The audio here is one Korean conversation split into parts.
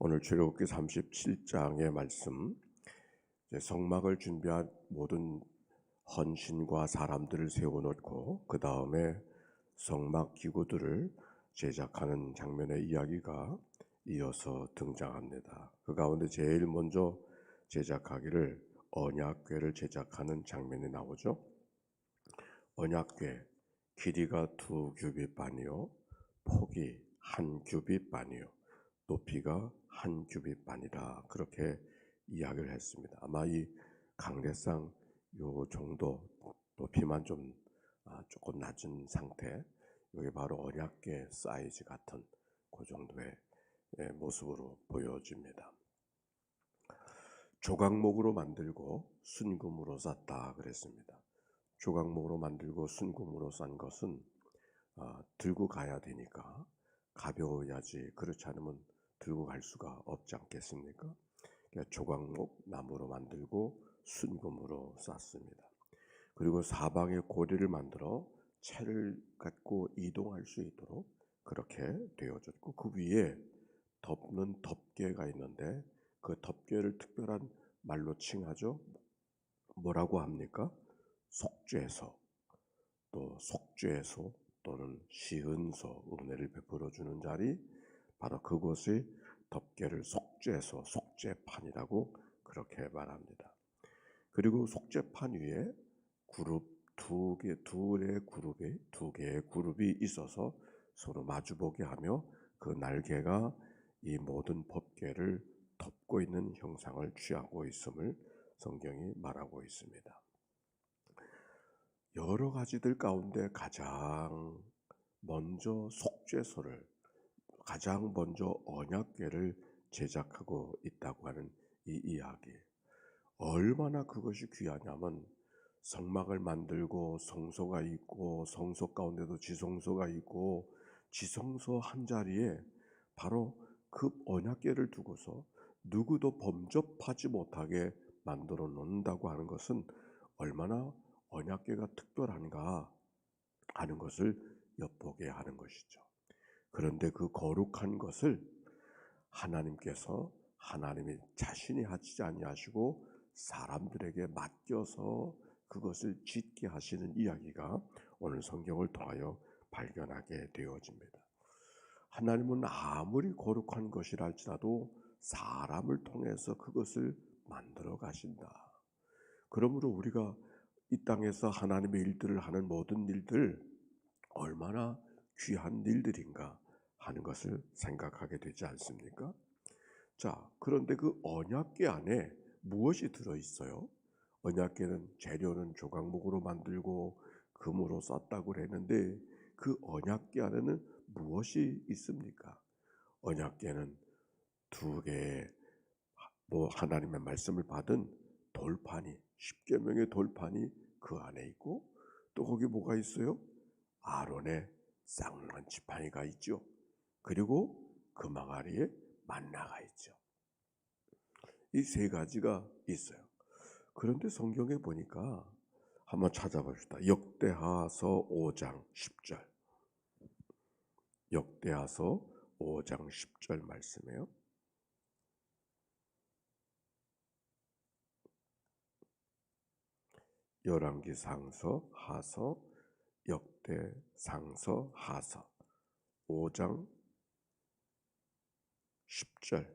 오늘 출애굽기 37장의 말씀, 성막을 준비한 모든 헌신과 사람들을 세워놓고 그 다음에 성막 기구들을 제작하는 장면의 이야기가 이어서 등장합니다. 그 가운데 제일 먼저 제작하기를 언약궤를 제작하는 장면이 나오죠. 언약궤, 길이가 2규빗 반이요, 폭이 1규빗 반이요, 높이가 1규빗 반이다. 그렇게 이야기를 했습니다. 아마 이 강대상 요 정도 높이만 좀 조금 낮은 상태, 이게 바로 언약궤 사이즈 같은 그 정도의 모습으로 보여집니다. 조각목으로 만들고 순금으로 쌌다 그랬습니다. 조각목으로 만들고 순금으로 싼 것은 들고 가야 되니까 가벼워야지, 그렇지 않으면 들고 갈 수가 없지 않겠습니까? 그러니까 조각목 나무로 만들고 순금으로 쌌습니다. 그리고 사방에 고리를 만들어 채를 갖고 이동할 수 있도록 그렇게 되어졌고, 그 위에 덮는 덮개가 있는데 그 덮개를 특별한 말로 칭하죠. 뭐라고 합니까? 속죄소, 또 속죄소 또는 시은소, 은혜를 베풀어 주는 자리, 바로 그곳의 덮개를 속죄소, 속죄판이라고 그렇게 말합니다. 그리고 속죄판 위에 그룹 두 개의 그룹이 있어서 서로 마주보게 하며 그 날개가 이 모든 법궤를 덮고 있는 형상을 취하고 있음을 성경이 말하고 있습니다. 여러 가지들 가운데 가장 먼저 속죄소를, 가장 먼저 언약궤를 제작하고 있다고 하는 이 이야기, 얼마나 그것이 귀하냐면, 성막을 만들고 성소가 있고 성소 가운데도 지성소가 있고 지성소 한 자리에 바로 그 언약궤를 두고서 누구도 범접하지 못하게 만들어 놓는다고 하는 것은 얼마나 언약궤가 특별한가 하는 것을 엿보게 하는 것이죠. 그런데 그 거룩한 것을 하나님께서, 하나님이 자신이 하지 아니하시고 사람들에게 맡겨서 그것을 짓게 하시는 이야기가 오늘 성경을 통하여 발견하게 되어집니다. 하나님은 아무리 거룩한 것이라 할지라도 사람을 통해서 그것을 만들어 가신다. 그러므로 우리가 이 땅에서 하나님의 일들을 하는 모든 일들 얼마나 귀한 일들인가 하는 것을 생각하게 되지 않습니까? 자, 그런데 그 언약궤 안에 무엇이 들어있어요? 언약궤는 재료는 조각목으로 만들고 금으로 쌌다고 했는데 그 언약궤 안에는 무엇이 있습니까? 언약궤는 2개의 하나님의 말씀을 받은 돌판이, 10계명의 돌판이 그 안에 있고, 또 거기 뭐가 있어요? 아론의 쌍난 지팡이가 있죠. 그리고 그 망아리에 만나가 있죠. 이 3가지가 있어요. 그런데 성경에 보니까 한번 찾아봅시다. 역대하서 5장 10절. 역대하서 5장 10절 말씀이에요. 열왕기 상서, 하서, 역대 상서, 하서 5장 10절.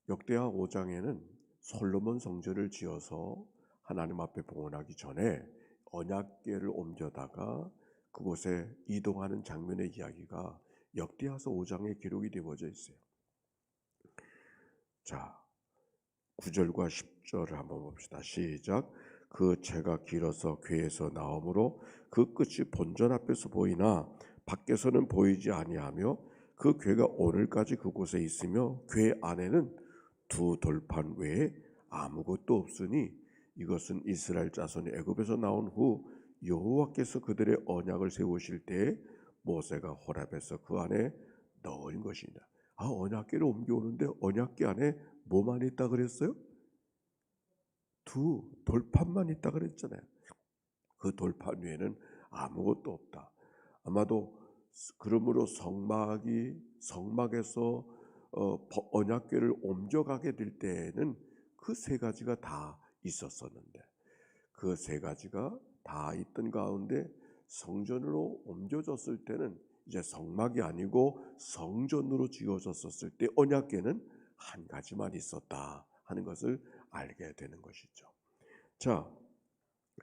역대하 5장에는 솔로몬 성전을 지어서 하나님 앞에 봉헌하기 전에 언약궤를 옮겨다가 그곳에 이동하는 장면의 이야기가 역대하서 5장에 기록이 되어져 있어요. 자, 9절과 10절을 한번 봅시다. 시작. 그 채가 길어서 궤에서 나오므로 그 끝이 본전 앞에서 보이나 밖에서는 보이지 아니하며 그 궤가 오늘까지 그곳에 있으며 궤 안에는 2 돌판 외에 아무것도 없으니 이것은 이스라엘 자손이 애굽에서 나온 후 여호와께서 그들의 언약을 세우실 때에 모세가 호렙에서 그 안에 넣은 것이니라. 언약궤를 옮겨오는데 언약궤 안에 뭐만 있다 그랬어요? 2 돌판만 있다 그랬잖아요. 그 돌판 위에는 아무것도 없다. 아마도 그러므로 성막에서 언약궤를 옮겨가게 될 때에는 그 세 가지가 다 있었었는데, 그 세 가지가 다 있던 가운데 성전으로 옮겨졌을 때는 이제 성막이 아니고 성전으로 지어졌었을 때 언약궤는 한 가지만 있었다 하는 것을 알게 되는 것이죠. 자,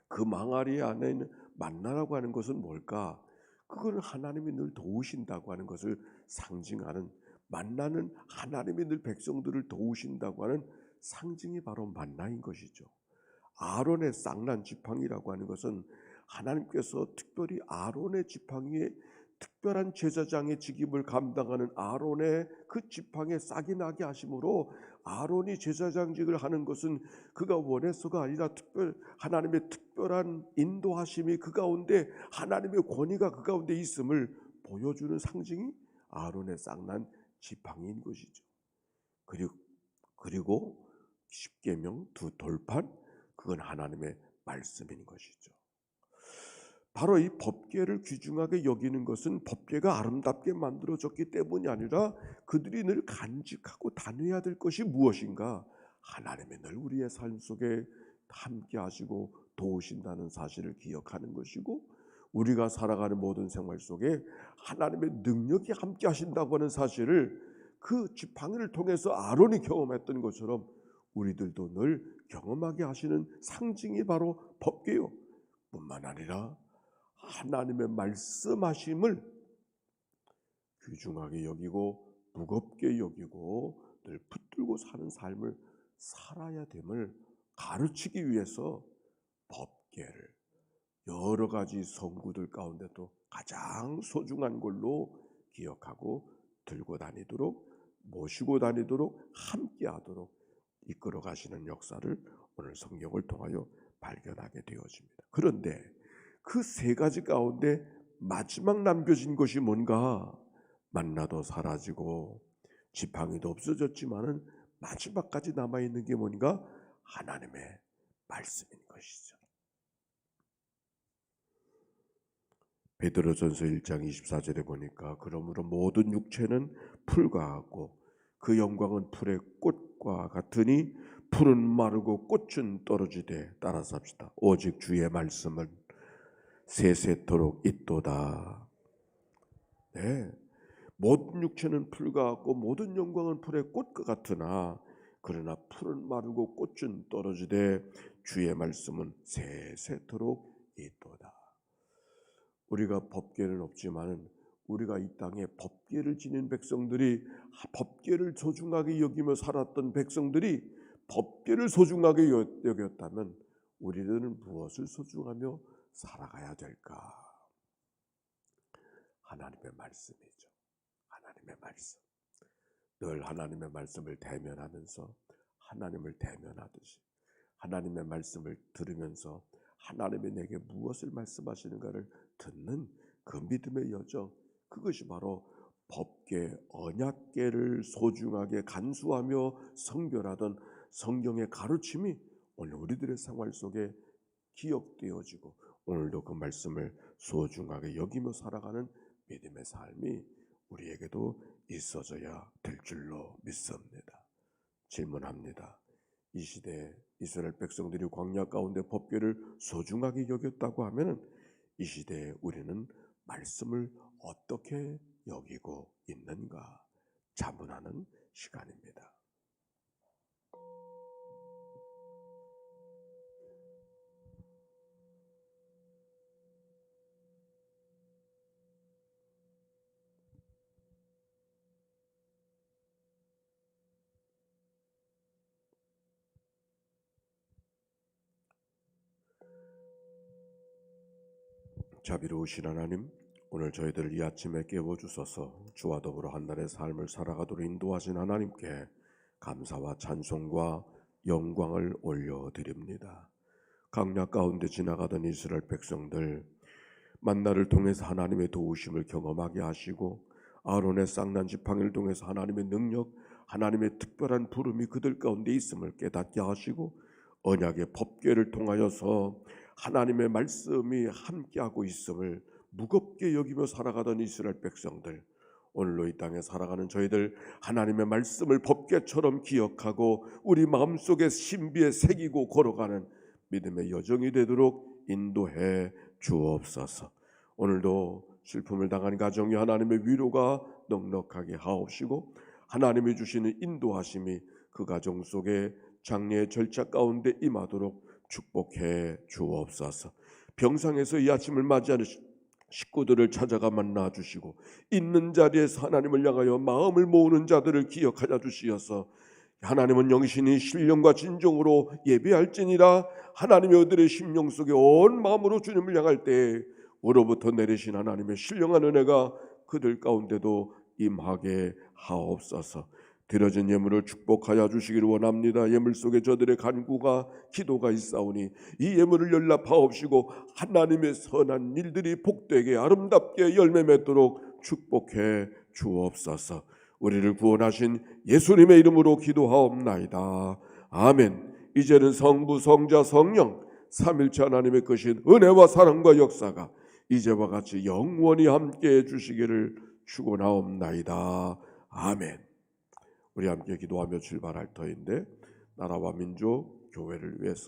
그 망아리 안에 있는 만나라고 하는 것은 뭘까? 그걸 하나님이 늘 도우신다고 하는 것을 상징하는, 만나는 하나님이 늘 백성들을 도우신다고 하는 상징이 바로 만나인 것이죠. 아론의 쌍난 지팡이라고 하는 것은 하나님께서 특별히 아론의 지팡이에 특별한 제사장의 직임을 감당하는 아론의 그 지팡이에 싹이 나게 하심으로, 아론이 제사장직을 하는 것은 그가 원해서가 아니라 하나님의 특별한 인도하심이 그 가운데, 하나님의 권위가 그 가운데 있음을 보여주는 상징이 아론의 쌍난 지팡이인 것이죠. 그리고 십계명 두 돌판, 그건 하나님의 말씀인 것이죠. 바로 이 법궤를 귀중하게 여기는 것은 법궤가 아름답게 만들어졌기 때문이 아니라 그들이 늘 간직하고 다녀야 될 것이 무엇인가? 하나님이 늘 우리의 삶 속에 함께 하시고 도우신다는 사실을 기억하는 것이고, 우리가 살아가는 모든 생활 속에 하나님의 능력이 함께 하신다고 하는 사실을 그 지팡이를 통해서 아론이 경험했던 것처럼 우리들도 늘 경험하게 하시는 상징이 바로 법궤요. 뿐만 아니라 하나님의 말씀하심을 귀중하게 여기고 무겁게 여기고 늘 붙들고 사는 삶을 살아야 됨을 가르치기 위해서 법궤를 여러 가지 성구들 가운데도 가장 소중한 걸로 기억하고 들고 다니도록, 모시고 다니도록, 함께하도록 이끌어 가시는 역사를 오늘 성경을 통하여 발견하게 되어집니다. 그런데 그 세 가지 가운데 마지막 남겨진 것이 뭔가? 만나도 사라지고 지팡이도 없어졌지만은 마지막까지 남아있는 게 뭔가? 하나님의 말씀인 것이죠. 베드로전서 1장 24절에 보니까 그러므로 모든 육체는 풀과 같고 그 영광은 풀의 꽃과 같으니 풀은 마르고 꽃은 떨어지되, 따라서 합시다. 오직 주의 말씀은 세세토록 있도다. 네, 모든 육체는 풀과 같고 모든 영광은 풀의 꽃과 같으나 그러나 풀은 마르고 꽃은 떨어지되 주의 말씀은 세세토록 있도다. 우리가 법궤는 없지만은 우리가 이 땅에 법궤를 지닌 백성들이, 법궤를 소중하게 여기며 살았던 백성들이 법궤를 소중하게 여겼다면 우리들은 무엇을 소중하며 살아가야 될까? 하나님의 말씀이죠. 하나님의 말씀. 늘 하나님의 말씀을 대면하면서 하나님을 대면하듯이 하나님의 말씀을 들으면서 하나님이 내게 무엇을 말씀하시는가를 듣는 그 믿음의 여정, 그것이 바로 법궤, 언약궤를 소중하게 간수하며 성별하던 성경의 가르침이 오늘 우리들의 생활 속에 기억되어지고 오늘도 그 말씀을 소중하게 여기며 살아가는 믿음의 삶이 우리에게도 있어져야 될 줄로 믿습니다. 질문합니다. 이 시대에 이스라엘 백성들이 광야 가운데 법궤를 소중하게 여겼다고 하면 이 시대에 우리는 말씀을 어떻게 여기고 있는가 자문하는 시간입니다. 자비로우신 하나님, 오늘 저희들을 이 아침에 깨워주셔서 주와 더불어 한 날의 삶을 살아가도록 인도하신 하나님께 감사와 찬송과 영광을 올려드립니다. 광야 가운데 지나가던 이스라엘 백성들, 만나를 통해서 하나님의 도우심을 경험하게 하시고 아론의 쌍난 지팡이를 통해서 하나님의 능력, 하나님의 특별한 부름이 그들 가운데 있음을 깨닫게 하시고 언약의 법궤를 통하여서 하나님의 말씀이 함께하고 있음을 무겁게 여기며 살아가던 이스라엘 백성들, 오늘로 이 땅에 살아가는 저희들 하나님의 말씀을 법궤처럼 기억하고 우리 마음속에 신비에 새기고 걸어가는 믿음의 여정이 되도록 인도해 주옵소서. 오늘도 슬픔을 당한 가정이 하나님의 위로가 넉넉하게 하옵시고 하나님이 주시는 인도하심이 그 가정 속에 장례의 절차 가운데 임하도록 축복해 주옵소서. 병상에서 이 아침을 맞이하는 식구들을 찾아가 만나 주시고 있는 자리에서 하나님을 향하여 마음을 모으는 자들을 기억하여 주시어서 하나님은 영신이 신령과 진정으로 예배할지니라. 하나님의 그들의 심령 속에 온 마음으로 주님을 향할 때에 우로부터 내리신 하나님의 신령한 은혜가 그들 가운데도 임하게 하옵소서. 드려진 예물을 축복하여 주시기를 원합니다. 예물 속에 저들의 간구가 기도가 있사오니 이 예물을 연락하옵시고 하나님의 선한 일들이 복되게 아름답게 열매 맺도록 축복해 주옵소서. 우리를 구원하신 예수님의 이름으로 기도하옵나이다. 아멘. 이제는 성부 성자 성령 삼일체 하나님의 크신 은혜와 사랑과 역사가 이제와 같이 영원히 함께해 주시기를 축원하옵나이다. 아멘. 우리 함께 기도하며 출발할 터인데 나라와 민족 교회를 위해서